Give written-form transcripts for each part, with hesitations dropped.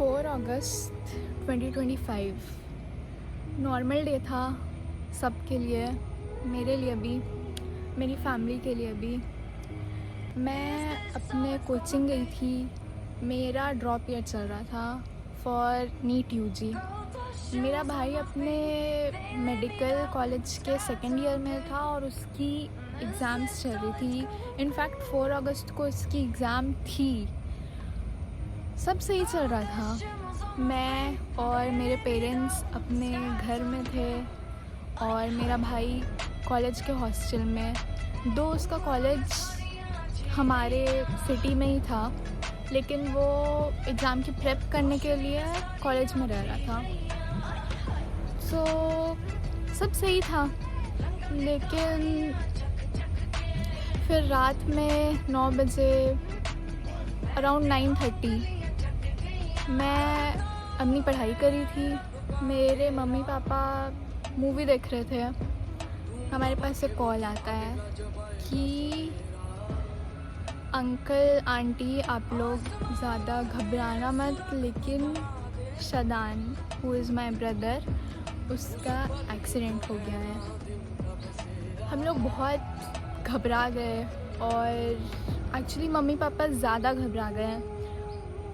4 अगस्त 2025 normal day था सबके लिए, मेरे लिए भी, मेरी फैमिली के लिए भी। मैं अपने कोचिंग गई थी, मेरा ड्रॉप ईयर चल रहा था फॉर नीट यूजी। मेरा भाई अपने मेडिकल कॉलेज के सेकेंड ईयर में था और उसकी एग्ज़ाम्स चल रही थी। इनफैक्ट 4 अगस्त को इसकी एग्ज़ाम थी। सब सही चल रहा था। मैं और मेरे पेरेंट्स अपने घर में थे और मेरा भाई कॉलेज के हॉस्टल में। दो उसका कॉलेज हमारे सिटी में ही था, लेकिन वो एग्ज़ाम की प्रेप करने के लिए कॉलेज में रह रहा था। सो सब सही था, लेकिन फिर रात में 9 बजे अराउंड 9:30 मैं अपनी पढ़ाई कर रही थी। मेरे मम्मी पापा मूवी देख रहे थे। हमारे पास से कॉल आता है कि अंकल आंटी आप लोग ज़्यादा घबराना मत, लेकिन Shadan who is my brother, उसका एक्सीडेंट हो गया है। हम लोग बहुत घबरा गए और एक्चुअली मम्मी पापा ज़्यादा घबरा गए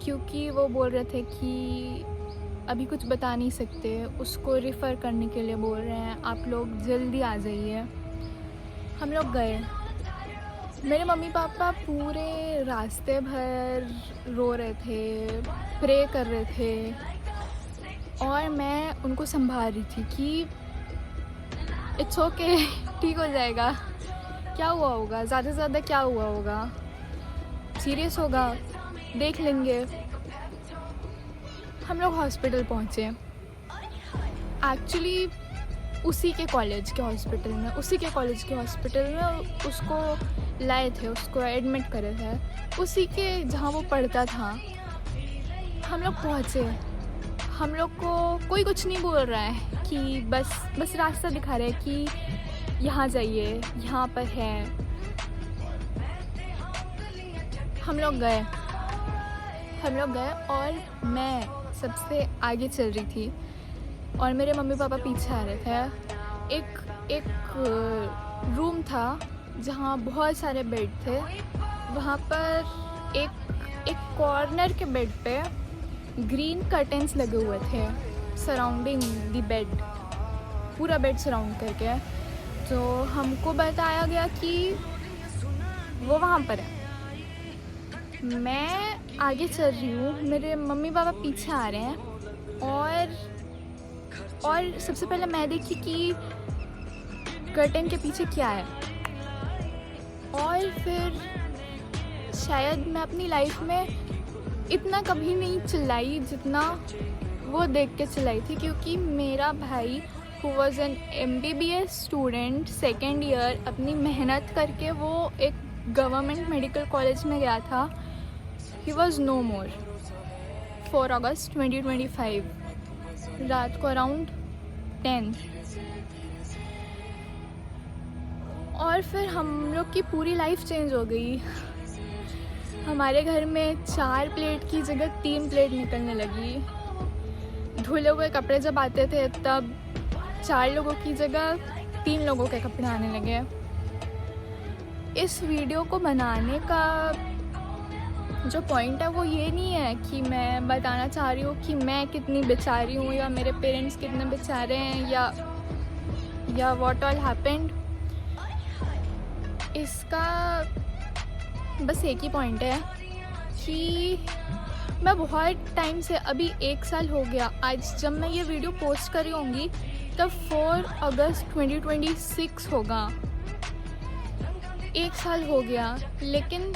क्योंकि वो बोल रहे थे कि अभी कुछ बता नहीं सकते, उसको रेफ़र करने के लिए बोल रहे हैं, आप लोग जल्दी आ जाइए। हम लोग गए। मेरे मम्मी पापा पूरे रास्ते भर रो रहे थे, प्रे कर रहे थे और मैं उनको संभाल रही थी कि इट्स ओके, ठीक हो जाएगा। क्या हुआ होगा, ज़्यादा से ज़्यादा क्या हुआ होगा, सीरियस होगा, देख लेंगे। हम लोग हॉस्पिटल पहुँचे। एक्चुअली उसी के कॉलेज के हॉस्पिटल में उसको लाए थे, उसको एडमिट करे थे, उसी के जहाँ वो पढ़ता था। हम लोग पहुँचे। हम लोग को कोई कुछ नहीं बोल रहा है कि बस रास्ता दिखा रहे हैं कि यहाँ जाइए, यहाँ पर है। हम लोग गए और मैं सबसे आगे चल रही थी और मेरे मम्मी पापा पीछे आ रहे थे। एक रूम था जहाँ बहुत सारे बेड थे। वहाँ पर एक कॉर्नर के बेड पे ग्रीन कर्टेंस लगे हुए थे सराउंडिंग द बेड, पूरा बेड सराउंड करके। तो हमको बताया गया कि वो वहाँ पर है। मैं आगे चल रही हूँ, मेरे मम्मी पापा पीछे आ रहे हैं और सबसे पहले मैं देखी कि कर्टन के पीछे क्या है। और फिर शायद मैं अपनी लाइफ में इतना कभी नहीं चिल्लाई जितना वो देख के चिल्लाई थी, क्योंकि मेरा भाई who was an MBBS student second year, अपनी मेहनत करके वो एक गवर्नमेंट मेडिकल कॉलेज में गया था। ही वॉज नो मोर। 4 अगस्त 2025 रात को अराउंड 10। और फिर हम लोग की पूरी लाइफ चेंज हो गई। हमारे घर में 4 प्लेट की जगह 3 प्लेट निकलने लगी। धुले हुए कपड़े जब आते थे तब 4 लोगों की जगह 3 लोगों के कपड़े आने लगे। इस वीडियो को बनाने का जो पॉइंट है वो ये नहीं है कि मैं बताना चाह रही हूँ कि मैं कितनी बेचारी हूँ या मेरे पेरेंट्स कितने बेचारे हैं या व्हाट ऑल हैपेंड। इसका बस एक ही पॉइंट है कि मैं बहुत टाइम से, अभी 1 साल हो गया आज जब मैं ये वीडियो पोस्ट कर रही होंगी तब 4 अगस्त 2026 होगा। 1 साल हो गया, लेकिन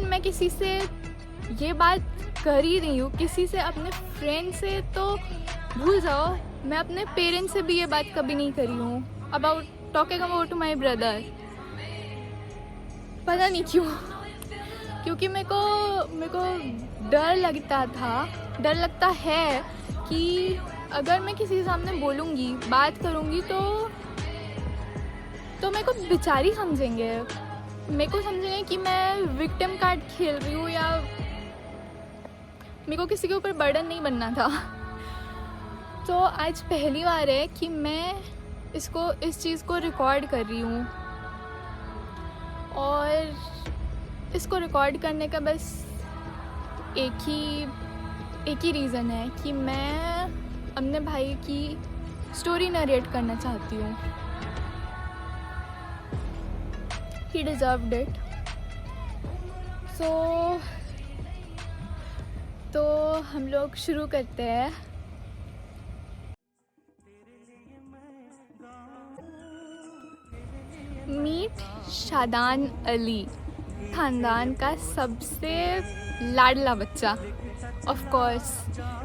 मैं किसी से ये बात कर ही नहीं हूँ। किसी से, अपने फ्रेंड से तो भूल जाओ, मैं अपने पेरेंट्स से भी ये बात कभी नहीं करी हूँ टॉकिंग अबाउट माई ब्रदर। पता नहीं क्यों, क्योंकि मेरे को डर लगता है कि अगर मैं किसी के सामने बोलूँगी, बात करूँगी तो मेरे को बेचारी समझेंगे, मेरे को समझेंगे कि मैं विक्टिम कार्ड खेल रही हूँ मेरे को किसी के ऊपर बर्डन नहीं बनना था। तो आज पहली बार है कि मैं इस चीज़ को रिकॉर्ड कर रही हूँ, और इसको रिकॉर्ड करने का बस एक ही रीज़न है कि मैं अपने भाई की स्टोरी नरेट करना चाहती हूँ। He deserved it. तो हम लोग शुरू करते हैं। मीट शादान अली, ख़ानदान का सबसे लाडला बच्चा, ऑफ कोर्स,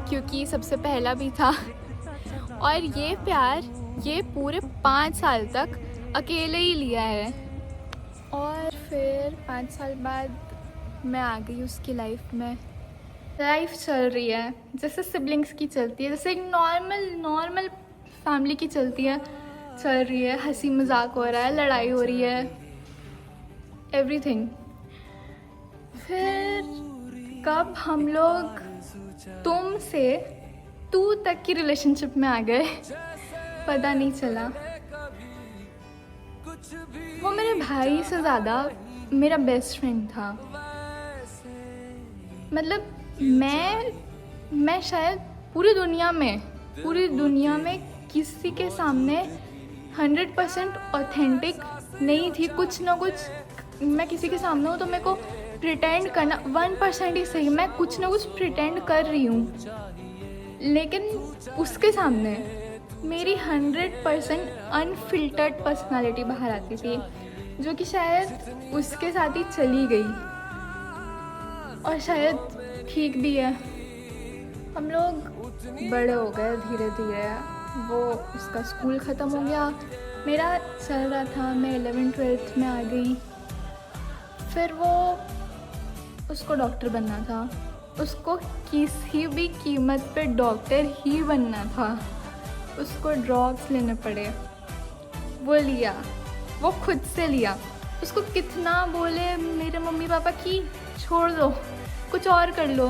क्योंकि सबसे पहला भी था। और ये प्यार ये पूरे 5 साल तक अकेले ही लिया है। और फिर 5 साल बाद मैं आ गई उसकी लाइफ में। लाइफ चल रही है जैसे सिबलिंग्स की चलती है, जैसे एक नॉर्मल फैमिली की चलती है, चल रही है। हंसी मजाक हो रहा है, लड़ाई हो रही है, एवरीथिंग। फिर कब हम लोग तुम से तू तक की रिलेशनशिप में आ गए पता नहीं चला। वो मेरे भाई से ज़्यादा मेरा बेस्ट फ्रेंड था। मतलब मैं शायद पूरी दुनिया में किसी के सामने 100% ऑथेंटिक नहीं थी। कुछ ना कुछ मैं किसी के सामने हूँ तो मेरे को प्रिटेंड करना 1% ही सही, मैं कुछ ना कुछ प्रिटेंड कर रही हूँ। लेकिन उसके सामने मेरी 100% अनफिल्टर्ड पर्सनालिटी बाहर आती थी, जो कि शायद उसके साथ ही चली गई, और शायद ठीक भी है। हम लोग बड़े हो गए धीरे धीरे। वो उसका स्कूल ख़त्म हो गया, मेरा चल रहा था, मैं 11th-12th में आ गई। फिर उसको डॉक्टर बनना था, उसको किसी भी कीमत पे डॉक्टर ही बनना था। उसको ड्रॉप्स लेने पड़े, वो लिया, वो खुद से लिया। उसको कितना बोले मेरे मम्मी पापा की छोड़ दो, कुछ और कर लो,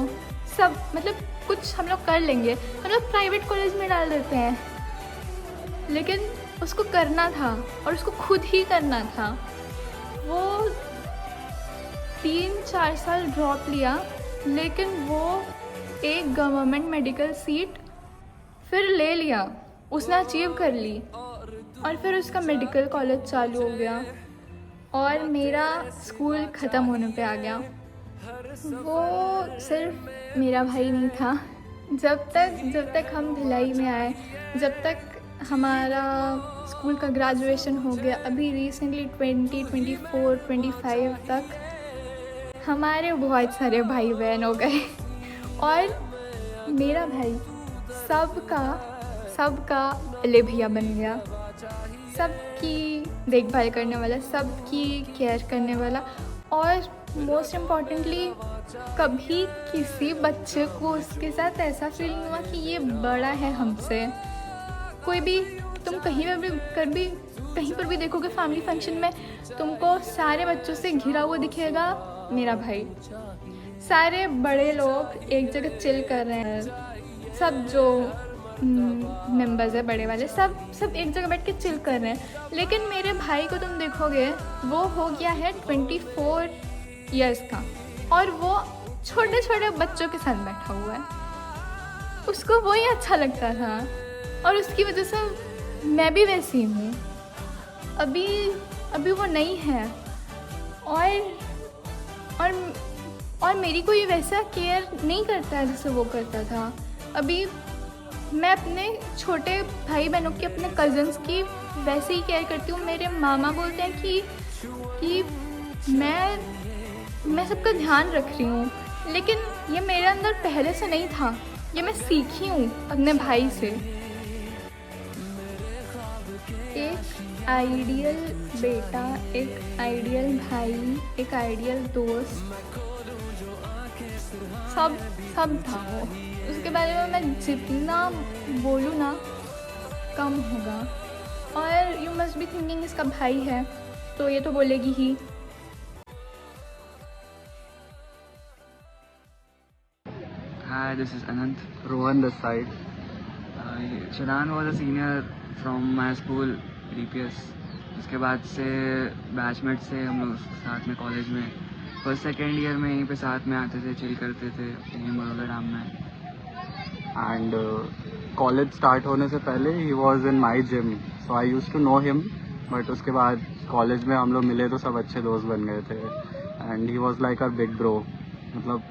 सब मतलब कुछ हम लोग कर लेंगे, हम लोग प्राइवेट कॉलेज में डाल देते हैं। लेकिन उसको करना था और उसको खुद ही करना था। वो 3-4 साल ड्रॉप लिया, लेकिन वो एक गवर्नमेंट मेडिकल सीट फिर ले लिया, उसने अचीव कर ली। और फिर उसका मेडिकल कॉलेज चालू हो गया और मेरा स्कूल ख़त्म होने पे आ गया। वो सिर्फ मेरा भाई नहीं था। जब तक हम भिलाई में आए, जब तक हमारा स्कूल का ग्रेजुएशन हो गया, अभी रिसेंटली 2024-25 तक हमारे बहुत सारे भाई बहन हो गए। और मेरा भाई सबका अले भैया बन गया, सबकी देखभाल करने वाला, सबकी केयर करने वाला। और मोस्ट इम्पॉर्टेंटली कभी किसी बच्चे को उसके साथ ऐसा फील नहीं हुआ कि ये बड़ा है हमसे। कोई भी तुम कहीं पर भी देखोगे फैमिली फंक्शन में, तुमको सारे बच्चों से घिरा हुआ दिखेगा मेरा भाई। सारे बड़े लोग एक जगह चिल कर रहे हैं, सब जो मेंबर्स है बड़े वाले, सब एक जगह बैठ के चिल कर रहे हैं। लेकिन मेरे भाई को तुम देखोगे, वो हो गया है 24 ईयर्स का, और वो छोटे छोटे बच्चों के साथ बैठा हुआ है। उसको वही अच्छा लगता था, और उसकी वजह से मैं भी वैसी हूँ। अभी वो नहीं है, और मेरी कोई वैसा केयर नहीं करता है जैसे वो करता था। अभी मैं अपने छोटे भाई बहनों की, अपने कज़न्स की वैसे ही केयर करती हूँ। मेरे मामा बोलते हैं कि मैं सबका ध्यान रख रही हूँ, लेकिन ये मेरे अंदर पहले से नहीं था, ये मैं सीखी हूँ अपने भाई से। एक आइडियल बेटा, एक आइडियल भाई, एक आइडियल दोस्त, सब था वो। उसके बारे में मैं जितना बोलूँ ना कम होगा। और यू मस्ट बी थिंकिंग इसका भाई है तो ये तो बोलेगी ही। Hi, this is Anant. Rohan this side. Shadan was a senior from my school, DPS. उसके बाद से बैचमेट से हम लोग साथ में कॉलेज में फर्स्ट सेकेंड ईयर में यहीं पे साथ में आते थे, चिल करते थे यहीं बड़ौदा डैम में. And कॉलेज स्टार्ट होने से पहले ही was in my gym, so I use to know him. But उसके बाद कॉलेज में हम लोग मिले तो सब अच्छे दोस्त बन गए थे. And he was like a big bro. मतलब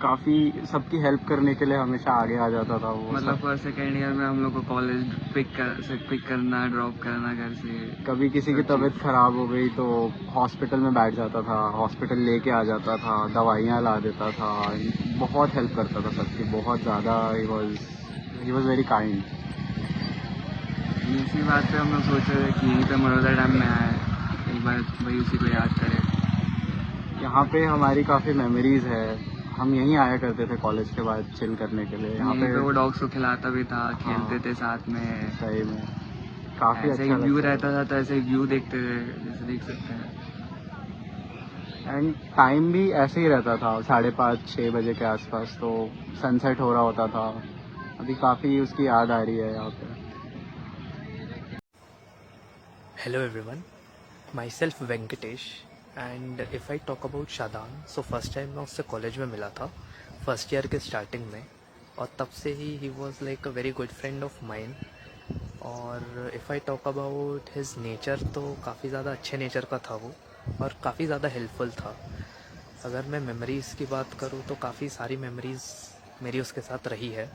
काफ़ी सबकी हेल्प करने के लिए हमेशा आगे आ जाता था वो. मतलब फर्स्ट सेकेंड ईयर में हम लोग को कॉलेज पिक करना, ड्रॉप करना घर से. कभी किसी की तबीयत ख़राब हो गई तो हॉस्पिटल में बैठ जाता था, हॉस्पिटल लेके आ जाता था, दवाइयाँ ला देता था. बहुत हेल्प करता था सबकी, बहुत ज़्यादा. He was very kind. इसी बात पे हम लोग सोच रहे थे कि यहीं पे बड़ौदा डैम में आए, एक बार वही उसी को याद करें. यहाँ पे हमारी काफ़ी मेमोरीज है. हम यहीं आया करते थे कॉलेज के बाद चिल करने के लिए. यहाँ यहीं पे पे वो डॉग्स को खिलाता भी था, खेलते थे साथ में. सही में काफ़ी ऐसे अच्छा ही व्यू लगता रहता था तो ऐसे ही व्यू देखते थे, जैसे देख सकते हैं. एंड टाइम भी ऐसे ही रहता था 5:30-6 बजे के आसपास, तो सनसेट हो रहा होता था. अभी काफ़ी उसकी याद आ रही है यहाँ पे. Hello everyone, myself Venkatesh and if I talk about Shadan, so first time मैं उससे कॉलेज में मिला था फर्स्ट ईयर के स्टार्टिंग में, और तब से he was like a very good friend of mine. और if I talk about his nature, तो काफ़ी ज़्यादा अच्छे नेचर का था वो और काफ़ी ज़्यादा हेल्पफुल था. अगर मैं मेमोरीज़ की बात करूँ तो काफ़ी सारी मेमोरीज़ मेरी उसके साथ रही है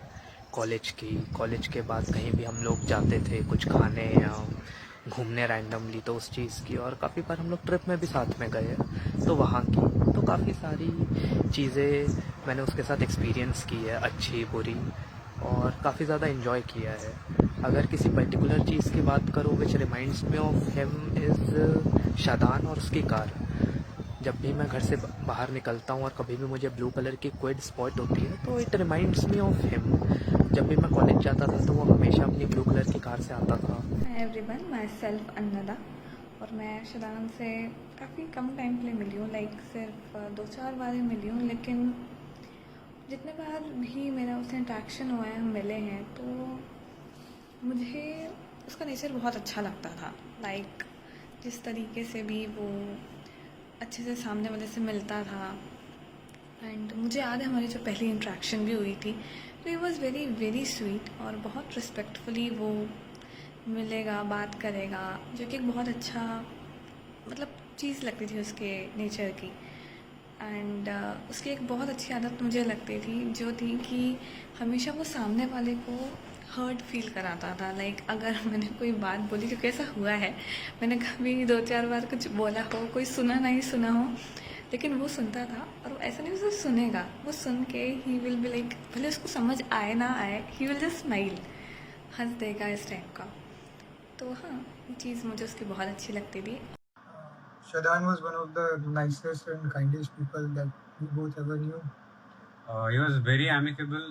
कॉलेज की. कॉलेज के बाद कहीं भी हम लोग जाते थे कुछ खाने या घूमने रैंडमली, तो उस चीज़ की. और काफ़ी बार हम लोग ट्रिप में भी साथ में गए तो वहाँ की तो काफ़ी सारी चीज़ें मैंने उसके साथ एक्सपीरियंस की है, अच्छी बुरी, और काफ़ी ज़्यादा इन्जॉय किया है. अगर किसी पर्टिकुलर चीज़ की बात करूँ which reminds me of him is Shadan और उसकी कार. जब भी मैं घर से बाहर निकलता हूँ और कभी भी मुझे ब्लू कलर की कोई स्पॉट होती है तो it reminds me of him. जब भी मैं कॉलेज जाता था तो वो हमेशा अपनी ब्लू कलर की कार से आता था. Hi everyone, my self Annada. और मैं शादान से काफ़ी कम टाइम के लिए मिली हूँ, लाइक सिर्फ 2-4 बार ही मिली हूँ. लेकिन जितने बार भी मेरा उससे इंट्रैक्शन हुआ है, हम मिले हैं, तो मुझे उसका नेचर बहुत अच्छा लगता था. लाइक जिस तरीके से भी वो अच्छे से सामने वाले से मिलता था. एंड मुझे याद है हमारी जो पहली इंट्रैक्शन भी हुई थी, तो he was very very sweet और बहुत रिस्पेक्टफुली वो मिलेगा, बात करेगा, जो कि एक बहुत अच्छा मतलब चीज़ लगती थी उसके नेचर की. एंड उसकी एक बहुत अच्छी आदत मुझे लगती थी, जो थी कि हमेशा वो सामने वाले को हर्ट फील कराता था. लाइक अगर मैंने कोई बात बोली, क्योंकि ऐसा हुआ है, मैंने कभी 2-4 बार कुछ बोला हो, कोई सुना नहीं सुना हो, लेकिन वो सुनता था. और वो ऐसा नहीं वो सुनेगा, वो सुन के ही विल बी लाइक, भले उसको समझ आए ना आए, ही विल जस्ट स्माइल, हंस देगा इस टाइप का. तो हाँ, ये चीज़ मुझे उसकी बहुत अच्छी लगती थी. Shadan was one of the nicest and kindest people that we both ever knew. He was very amicable.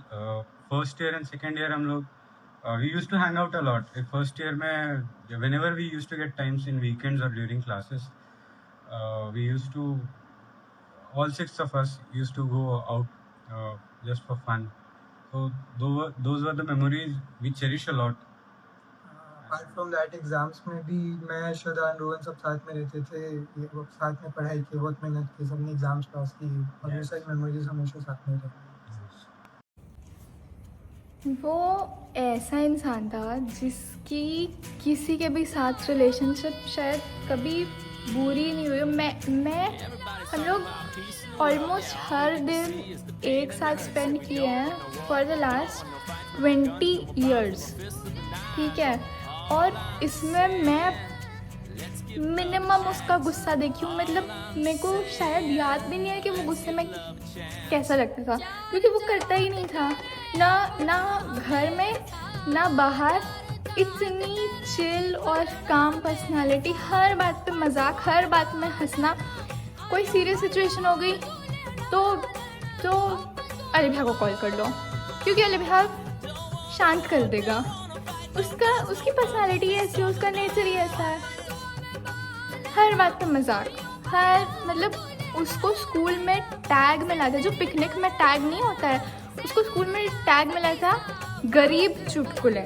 First year and second year हम लोग we used to hang out a lot. First year में whenever we used to get times in weekends or during classes, we used to, all 6 of us used to go out just for fun. So those were the memories we cherish a lot. Apart from that, exams में भी मैं, शादान, रोहन सब साथ में रहते थे. ये वो साथ में पढ़ाई की, बहुत मेहनत की, सबने एग्जाम्स पास की, और ये सारी मेमोरीज हमेशा साथ में रही. वो ऐसा इंसान था जिसकी किसी के भी साथ रिलेशनशिप शायद कभी बुरी नहीं हुई. मैं हम लोग ऑलमोस्ट हर दिन एक साथ स्पेंड किए हैं फॉर द लास्ट 20 years, ठीक है. और इसमें मैं मिनिमम उसका गुस्सा देखी हूँ. मतलब मेरे को शायद याद भी नहीं है कि वो गुस्से में कैसा लगता था, क्योंकि वो करता ही नहीं था, ना घर में ना बाहर. इतनी चिल और काम पर्सनालिटी, हर बात पे मजाक, हर बात में हंसना. कोई सीरियस सिचुएशन हो गई तो अली भैया को कॉल कर लो, क्योंकि अली भैया शांत कर देगा. उसकी पर्सनालिटी ऐसी है, उसका नेचर ही ऐसा है. हर बात पे मजाक, हर मतलब उसको स्कूल में टैग मिला था, जो पिकनिक में टैग नहीं होता है, उसको स्कूल में टैग मिला था गरीब चुटकुले।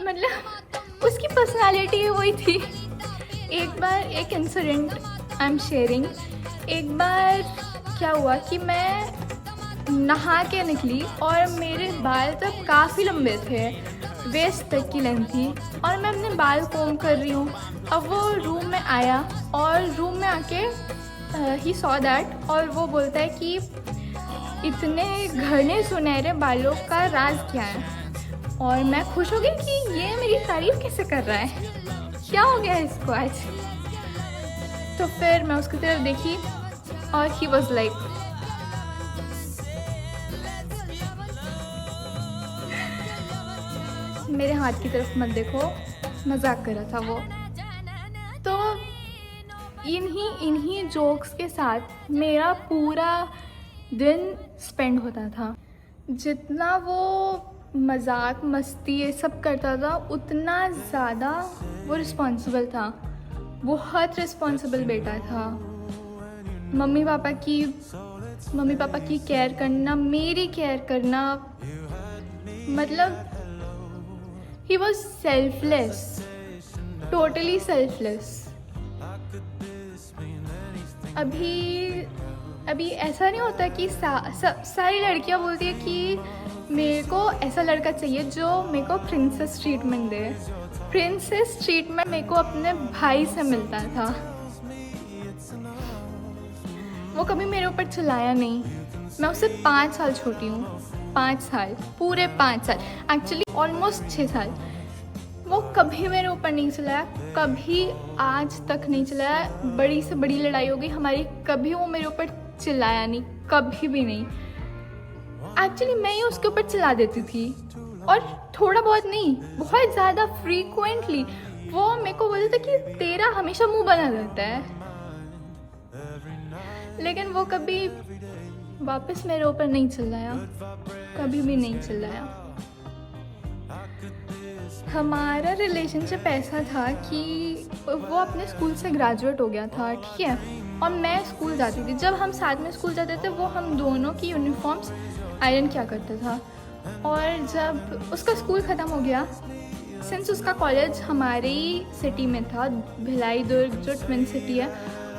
मतलब उसकी पर्सनालिटी वही थी। एक बार एक इंसिडेंट आई एम शेयरिंग। एक बार क्या हुआ कि मैं नहा के निकली और मेरे बाल तब काफ़ी लंबे थे, वेस्ट तक की लेंथ थी, और मैं अपने बाल कोम कर रही हूँ। अब वो रूम में आया और रूम में आके ही सॉ दैट, और वो बोलता है कि इतने घने सुनहरे बालों का राज क्या है। और मैं खुश हो गई कि ये मेरी तारीफ कैसे कर रहा है, क्या हो गया इसको आज। तो फिर मैं उसकी तरफ देखी और ही वॉज लाइक, मेरे हाथ की तरफ मत देखो, मजाक कर रहा था वो। तो इन्हीं जोक्स के साथ मेरा पूरा दिन स्पेंड होता था। जितना वो मजाक मस्ती ये सब करता था, उतना ज़्यादा वो रिस्पॉन्सिबल था, बहुत रिस्पॉन्सिबल बेटा था। मम्मी पापा की केयर करना, मेरी केयर करना, मतलब he was selfless, totally selfless. अभी ऐसा नहीं होता कि सारी लड़कियां बोलती है कि मेरे को ऐसा लड़का चाहिए जो मेरे को प्रिंसेस ट्रीटमेंट दे। प्रिंसेस ट्रीटमेंट मेरे को अपने भाई से मिलता था। वो कभी मेरे ऊपर चिल्लाया नहीं। मैं उससे 5 साल छोटी हूँ, 5 साल, पूरे 5 साल, एक्चुअली ऑलमोस्ट 6 साल। वो कभी मेरे ऊपर नहीं चिल्लाया, कभी आज तक नहीं चिल्लाया। बड़ी से बड़ी लड़ाई हो गई हमारी, कभी वो मेरे ऊपर चिल्लाया नहीं, कभी भी नहीं। एक्चुअली मैं ही उसके ऊपर चिल्ला देती थी, और थोड़ा बहुत नहीं, बहुत ज़्यादा फ्रीक्वेंटली। वो मेरे को बोलता था कि तेरा हमेशा मुंह बना रहता है, लेकिन वो कभी वापस मेरे ऊपर नहीं चिल्लाया, कभी भी नहीं चिल्लाया। हमारा रिलेशनशिप ऐसा था कि वो अपने स्कूल से ग्रेजुएट हो गया था, ठीक है, और मैं स्कूल जाती थी। जब हम साथ में स्कूल जाते थे, वो हम दोनों की यूनिफॉर्म्स आयरन किया करता था। और जब उसका स्कूल ख़त्म हो गया, सिंस उसका कॉलेज हमारी सिटी में था, भिलाई दुर्ग जो ट्विन सिटी है,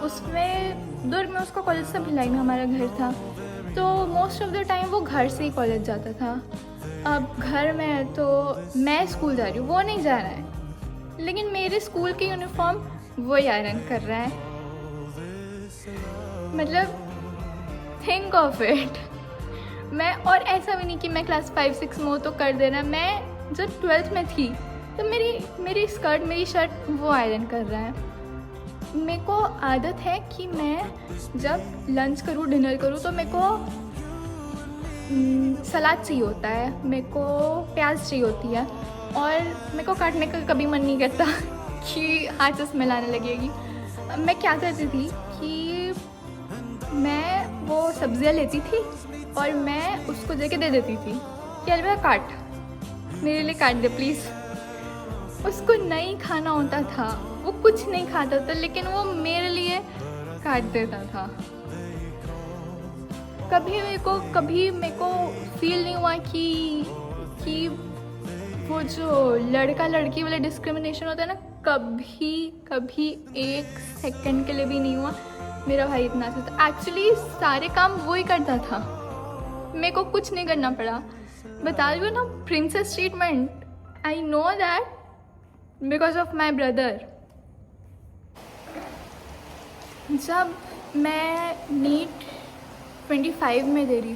उसमें दुर्ग में उसका कॉलेज था, भिलाई में हमारा घर था। तो मोस्ट ऑफ द टाइम वो घर से ही कॉलेज जाता था। अब घर में है तो मैं स्कूल जा रही हूँ, वो नहीं जा रहा है, लेकिन मेरे स्कूल की यूनिफॉर्म वो ही आयरन कर रहा है। मतलब थिंक ऑफ इट। मैं, और ऐसा भी नहीं कि मैं क्लास 5-6 में हो तो कर देना। मैं जब 12th में थी तो मेरी स्कर्ट, मेरी शर्ट वो आयरन कर रहा है। मेरे को आदत है कि मैं जब लंच करूँ, डिनर करूँ, तो मेरे को सलाद चाहिए होता है, मेरे को प्याज चाहिए होती है, और मेरे को काटने का कभी मन नहीं करता कि हाथ से स्मेल आने लगेगी। मैं क्या करती थी कि मैं वो सब्जियां लेती थी और मैं उसको देके दे देती थी कि अलविदा काट, मेरे लिए काट दे प्लीज़। उसको नहीं खाना होता था, वो कुछ नहीं खाता था, लेकिन वो मेरे लिए काट देता था। कभी मेरे को फील नहीं हुआ कि वो जो लड़का लड़की वाला डिस्क्रिमिनेशन होता है ना, कभी 1 सेकंड के लिए भी नहीं हुआ। मेरा भाई इतना अच्छा था, एक्चुअली सारे काम वो ही करता था, मेरे को कुछ नहीं करना पड़ा। बता रही हूँ ना, princess treatment, I know that because of my brother. जब मैं नीट 2025 में दे रही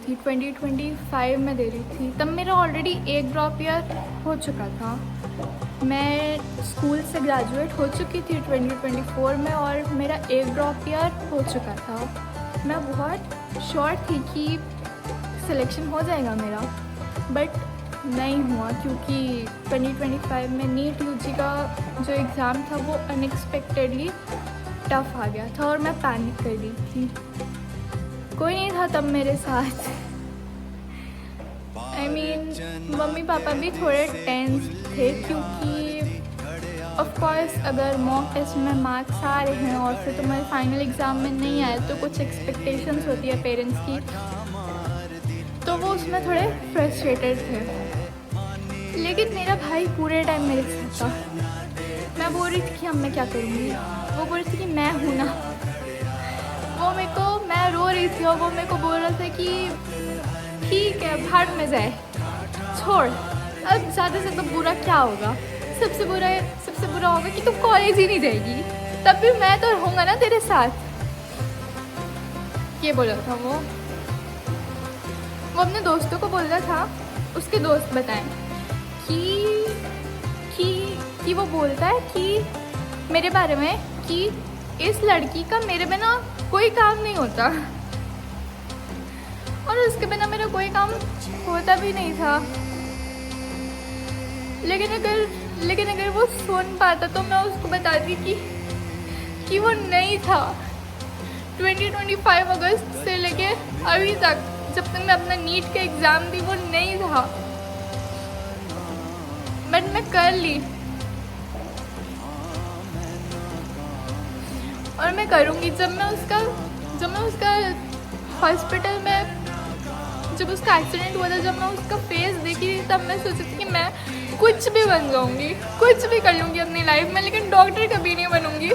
थी, तब मेरा ऑलरेडी एक ड्रॉप ईयर हो चुका था। मैं स्कूल से ग्रेजुएट हो चुकी थी 2024 में, और मेरा एक ड्रॉप ईयर हो चुका था। मैं बहुत श्योर थी कि सिलेक्शन हो जाएगा मेरा, बट नहीं हुआ, क्योंकि 2025 में नीट यूजी का जो एग्ज़ाम था वो अनएक्सपेक्टेडली टफ आ गया था, और मैं पैनिक कर गई थी। कोई नहीं था तब मेरे साथ। मम्मी पापा भी थोड़े टेंस थे, क्योंकि ऑफ कोर्स अगर मॉक टेस्ट में मार्क्स आ रहे हैं और फिर तुम्हारे फाइनल एग्ज़ाम में नहीं आए तो कुछ एक्सपेक्टेशंस होती है पेरेंट्स की, तो वो उसमें थोड़े फ्रस्ट्रेटेड थे। लेकिन मेरा भाई पूरे टाइम मेरे साथ था। मैं बोल रही थी कि अब मैं क्या करूँगी, वो बोल रही थी कि मैं हूँ ना। मैं रो रही थी और वो मेरे को बोल रहा था कि ठीक है भाड़ में जाए, छोड़, अब ज़्यादा से तो बुरा क्या होगा, सबसे बुरा होगा कि तुम कॉलेज ही नहीं जाएगी, तब भी मैं तो रहूँगा ना तेरे साथ। ये बोला था वो अपने दोस्तों को बोल रहा था, उसके दोस्त बताएं कि वो बोलता है कि मेरे बारे में कि इस लड़की का मेरे बिना कोई काम नहीं होता, और उसके बिना मेरा कोई काम होता भी नहीं था। लेकिन अगर वो सुन पाता तो मैं उसको बताती कि वो नहीं था। 25 अगस्त से लेके अभी तक, जब तक मैं अपना नीट का एग्ज़ाम दी, वो नहीं था, बट मैं कर ली और मैं करूँगी। जब मैं उसका हॉस्पिटल में, जब उसका एक्सीडेंट हुआ था, जब मैं उसका फेस देखी थी, तब मैं सोची थी कि मैं कुछ भी बन जाऊँगी, कुछ भी कर लूँगी अपनी लाइफ में, लेकिन डॉक्टर कभी नहीं बनूँगी,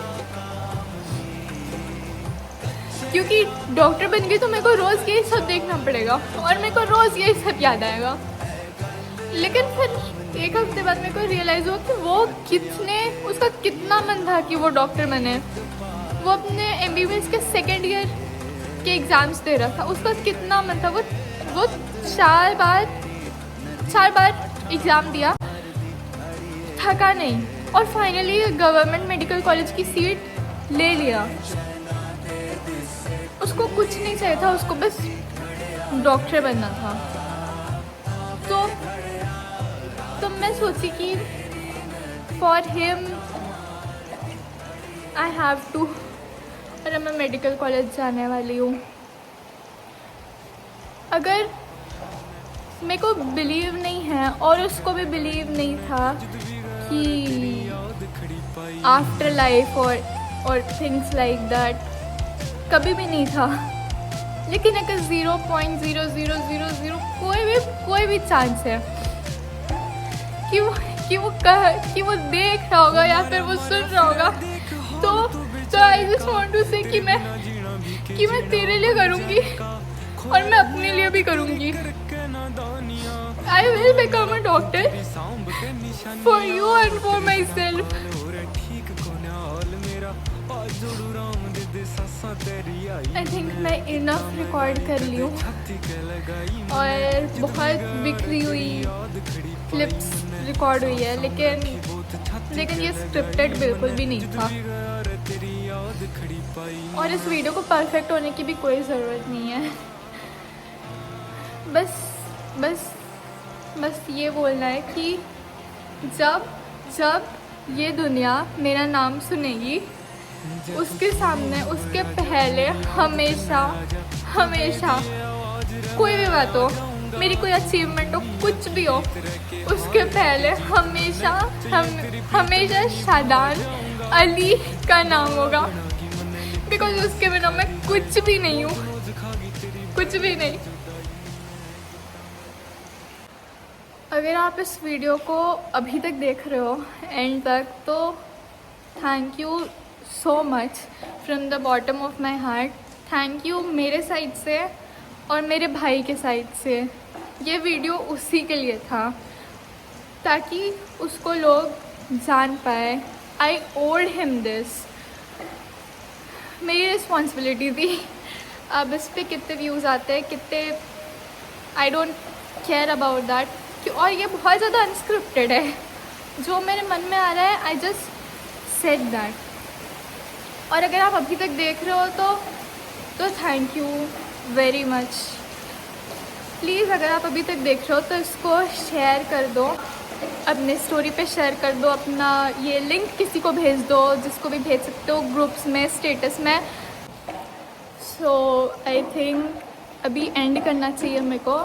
क्योंकि डॉक्टर बन गई तो मेरे को रोज़ यही सब देखना पड़ेगा और मेरे को रोज़ यही सब याद आएगा। लेकिन फिर एक हफ्ते बाद मेरे को रियलाइज़ हुआ कि उसका कितना मन था कि वो डॉक्टर बने। वो अपने MBBS के सेकेंड ईयर के एग्ज़ाम्स दे रहा था, उसका कितना मन था। वो 4 बार एग्ज़ाम दिया, थका नहीं, और फाइनली गवर्नमेंट मेडिकल कॉलेज की सीट ले लिया। उसको कुछ नहीं चाहिए था, उसको बस डॉक्टर बनना था। तो मैं सोची कि for him I have to, और मैं मेडिकल कॉलेज जाने वाली हूँ। अगर मेरे को बिलीव नहीं है और उसको भी बिलीव नहीं था कि आफ्टर लाइफ और थिंग्स लाइक दैट, कभी भी नहीं था। लेकिन अगर 0.0000 कोई भी चांस है कि वो देख रहा होगा या फिर वो सुन रहा होगा, तो आई जस्ट वांट टू से कि मैं तेरे लिए करूँगी और मैं अपने लिए भी करूँगी। I will become a doctor for you and for my self. I think मैं इनफ रिकॉर्ड कर ली हूँ और बहुत बिखरी हुई क्लिप्स रिकॉर्ड हुई है, लेकिन ये स्क्रिप्टेड बिल्कुल भी नहीं था। और इस वीडियो को परफेक्ट होने की भी कोई ज़रूरत नहीं है। बस ये बोलना है कि जब ये दुनिया मेरा नाम सुनेगी, उसके सामने, उसके पहले हमेशा कोई भी बात हो, मेरी कोई अचीवमेंट हो, कुछ भी हो, उसके पहले हमेशा शादान अली का नाम होगा, बिकॉज उसके बिना मैं कुछ भी नहीं हूँ, कुछ भी नहीं। अगर आप इस वीडियो को अभी तक देख रहे हो एंड तक, तो thank you so much from the bottom of my heart. Thank you मेरे साइड से और मेरे भाई के साइड से। ये वीडियो उसी के लिए था ताकि उसको लोग जान पाए। आई ओल्ड हिम दिस, मेरी रिस्पॉन्सिबिलिटी थी। अब इस पर कितने व्यूज़ आते हैं, कितने, I don't care about that. और ये बहुत ज़्यादा अनस्क्रिप्टेड है, जो मेरे मन में आ रहा है, आई जस्ट सेड दैट। और अगर आप अभी तक देख रहे हो तो thank you very much. Please अगर आप अभी तक देख रहे हो तो इसको शेयर कर दो, अपने स्टोरी पे शेयर कर दो, अपना ये लिंक किसी को भेज दो, जिसको भी भेज सकते हो, ग्रुप्स में, स्टेटस में। सो आई थिंक अभी एंड करना चाहिए मेरे को।